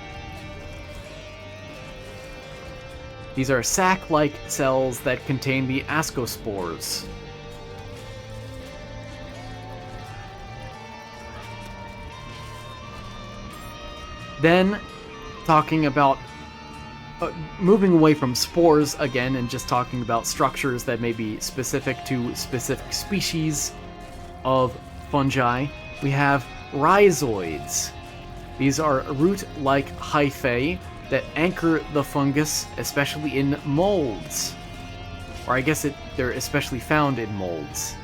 These are sac-like cells that contain the ascospores. Then, talking about moving away from spores again and just talking about structures that may be specific to specific species of fungi, we have rhizoids. These are root-like hyphae that anchor the fungus, especially in molds. Or I guess they're especially found in molds.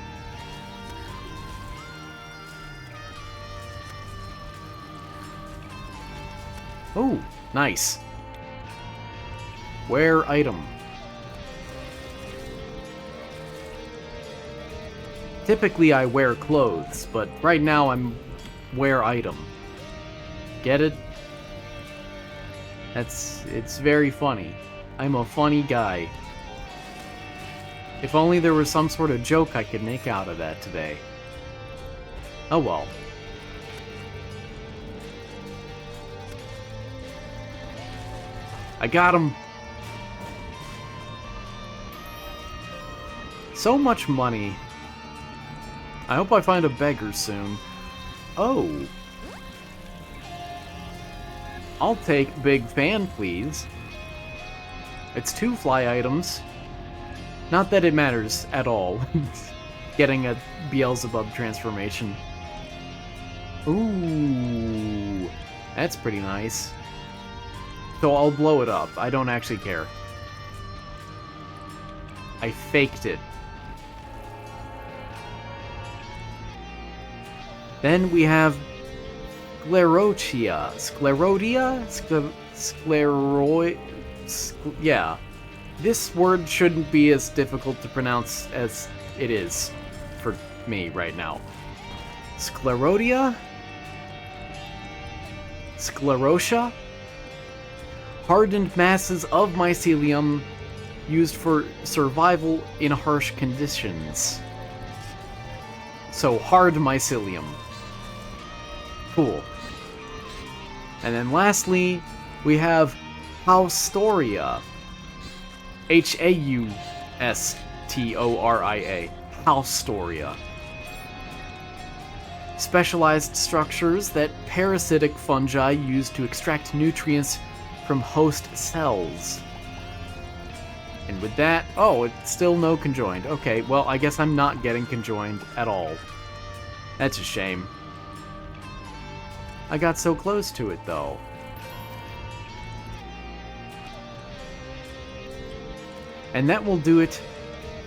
Oh, nice. Wear item. Typically I wear clothes, but right now I'm wear item. Get it? It's very funny. I'm a funny guy. If only there was some sort of joke I could make out of that today. Oh well. I got him. So much money. I hope I find a beggar soon. Oh. I'll take Big Fan, please. It's 2 fly items. Not that it matters at all. Getting a Beelzebub transformation. Ooh. That's pretty nice. So I'll blow it up. I don't actually care. I faked it. Then we have Sclerotia. Yeah. This word shouldn't be as difficult to pronounce as it is for me right now. Sclerotia? Sclerotia? Hardened masses of mycelium used for survival in harsh conditions. So, hard mycelium. Cool. And then lastly, we have Haustoria. Haustoria. Haustoria. Specialized structures that parasitic fungi use to extract nutrients from host cells. And with that, oh, it's still no conjoined. Okay, well, I guess I'm not getting conjoined at all. That's a shame. I got so close to it, though. And that will do it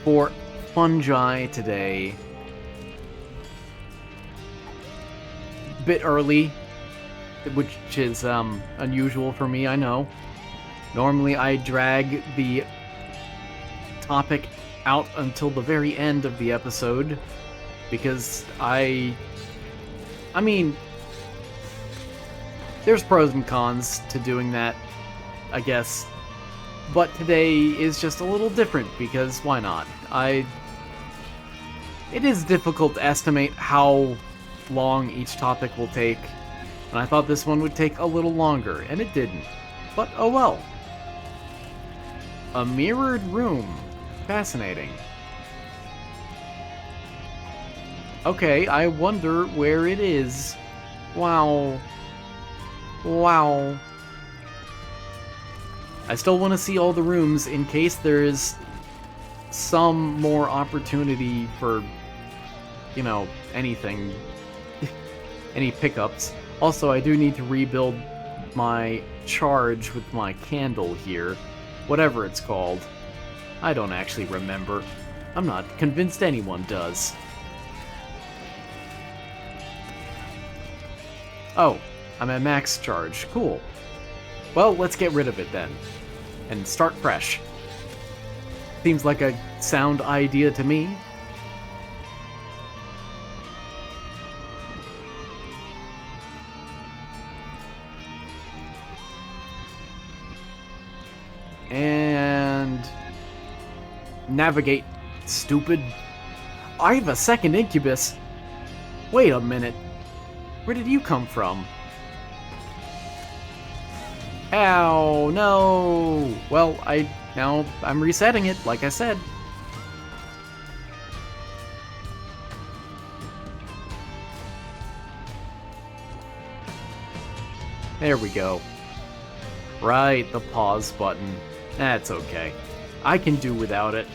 for fungi today. Bit early, which is unusual for me, I know. Normally I drag the topic out until the very end of the episode, because I mean, there's pros and cons to doing that, I guess. But today is just a little different, because why not? It is difficult to estimate how long each topic will take, and I thought this one would take a little longer, and it didn't. But oh well. A mirrored room. Fascinating. Okay, I wonder where it is. Wow. Wow. I still want to see all the rooms in case there's some more opportunity for, you know, anything. Any pickups. Also, I do need to rebuild my charge with my candle here. Whatever it's called. I don't actually remember. I'm not convinced anyone does. Oh, I'm at max charge. Cool. Well, let's get rid of it then. And start fresh. Seems like a sound idea to me. And navigate, stupid. I have a second incubus. Wait a minute. Where did you come from? Ow, no. Well, I'm resetting it, like I said. There we go. Right, the pause button. That's okay. I can do without it.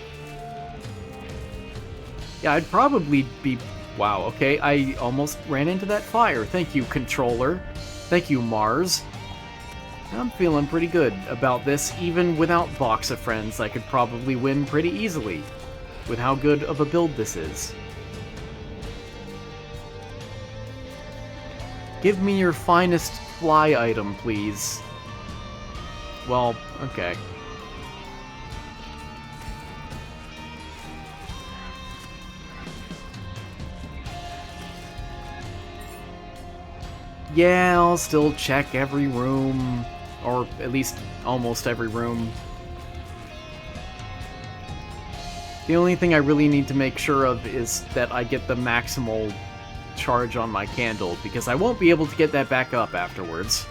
Yeah, I'd probably be... Wow, okay, I almost ran into that fire. Thank you, controller. Thank you, Mars. I'm feeling pretty good about this. Even without Box of Friends, I could probably win pretty easily with how good of a build this is. Give me your finest fly item, please. Well, okay. Yeah, I'll still check every room, or at least almost every room. The only thing I really need to make sure of is that I get the maximal charge on my candle, because I won't be able to get that back up afterwards.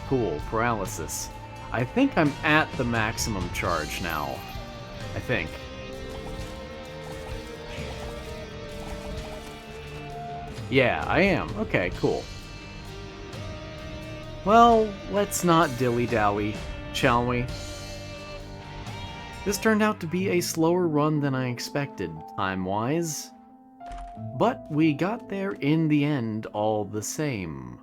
Cool, paralysis. I think I'm at the maximum charge now. I think. Yeah, I am. Okay, cool. Well, let's not dilly-dally, shall we? This turned out to be a slower run than I expected, time-wise. But we got there in the end all the same.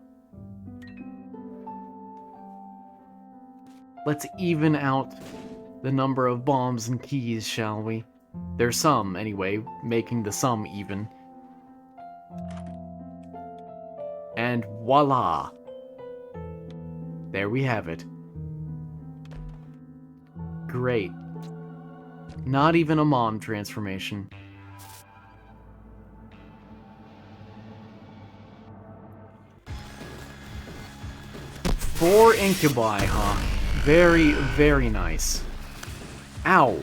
Let's even out the number of bombs and keys, shall we? There's some, anyway, making the sum even. And voila! There we have it. Great. Not even a mom transformation. Four incubi, huh? Very, very nice. Ow.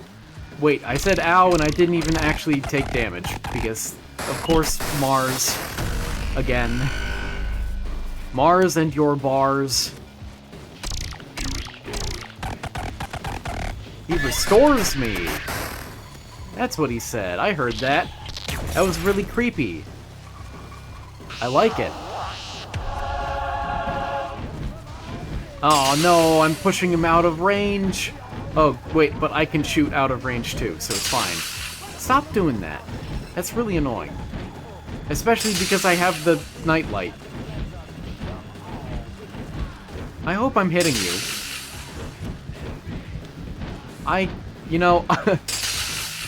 Wait, I said ow and I didn't even actually take damage, because, of course, Mars. Again. Mars and your bars. He restores me! That's what he said. I heard that. That was really creepy. I like it. Oh no, I'm pushing him out of range. Oh, wait, but I can shoot out of range too, so it's fine. Stop doing that. That's really annoying. Especially because I have the nightlight. I hope I'm hitting you. You know,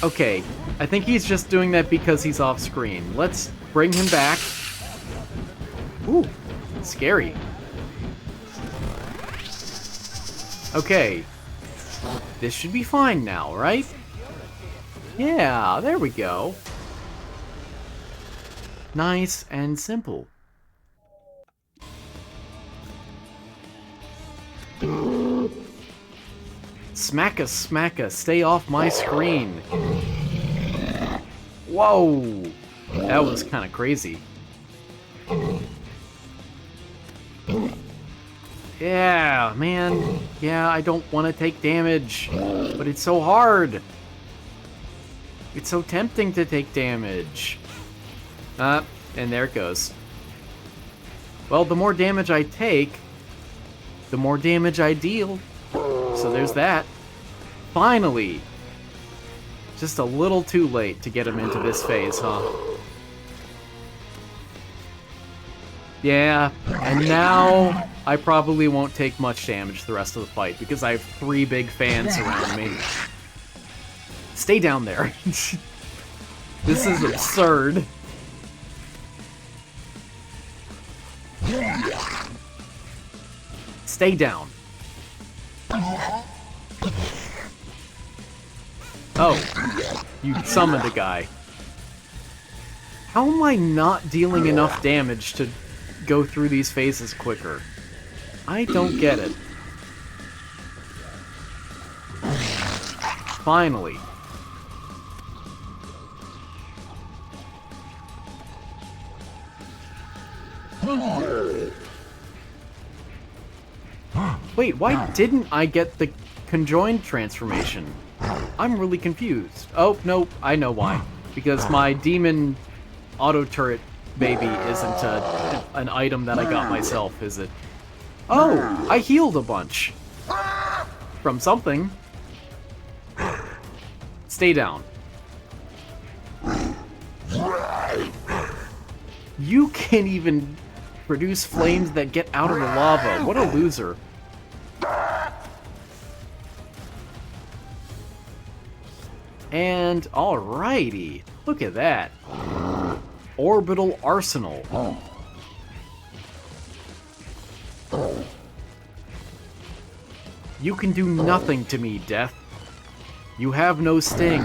okay. I think he's just doing that because he's off screen. Let's bring him back. Ooh, scary. Okay. This should be fine now, right? Yeah, there we go. Nice and simple. Smacka, smacka, stay off my screen. Whoa! That was kind of crazy. Yeah, man. Yeah, I don't want to take damage, but it's so hard. It's so tempting to take damage. And there it goes. Well, the more damage I take, the more damage I deal. So there's that. Finally! Just a little too late to get him into this phase, huh? Yeah, and now I probably won't take much damage the rest of the fight because I have 3 big fans around me. Stay down there. This is absurd. Stay down. Oh, you summoned a guy. How am I not dealing enough damage to go through these phases quicker? I don't get it. Finally. Wait, why didn't I get the conjoined transformation? I'm really confused. Oh, nope, I know why. Because my demon auto-turret baby isn't an item that I got myself, is it? Oh, I healed a bunch. From something. Stay down. You can't even produce flames that get out of the lava. What a loser. And alrighty, look at that. Orbital Arsenal. You can do nothing to me, Death. You have no sting.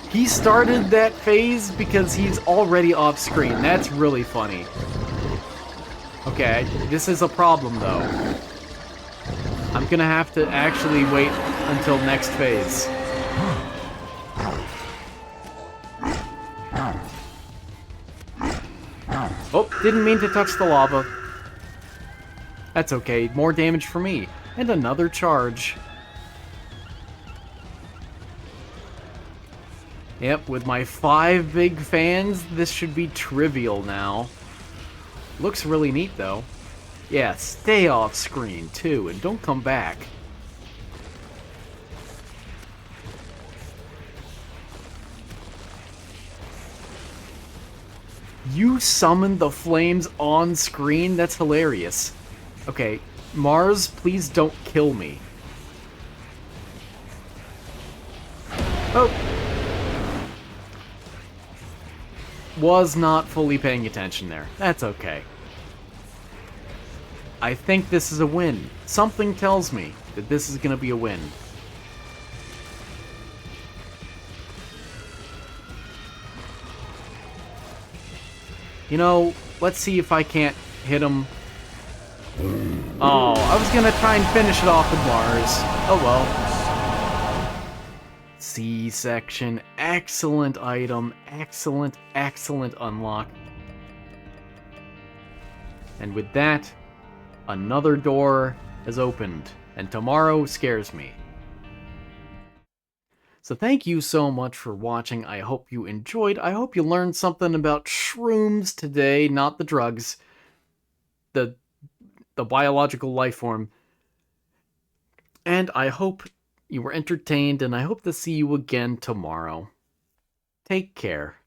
He started that phase because he's already off screen. That's really funny. Okay, this is a problem though. I'm gonna have to actually wait until next phase. Oh, didn't mean to touch the lava. That's okay, more damage for me. And another charge. Yep, with my 5 big fans, this should be trivial now. Looks really neat though. Yeah, stay off screen too, and don't come back. You summoned the flames on screen? That's hilarious. Okay, Mars, please don't kill me. Oh. Was not fully paying attention there. That's okay. I think this is a win. Something tells me that this is gonna be a win. You know, let's see if I can't hit him. Oh, I was gonna try and finish it off with Mars. Oh well. C-section. Excellent item. Excellent, excellent unlock. And with that, another door has opened, and tomorrow scares me. So thank you so much for watching. I hope you enjoyed. I hope you learned something about shrooms today, not the drugs. The biological life form. And I hope you were entertained, and I hope to see you again tomorrow. Take care.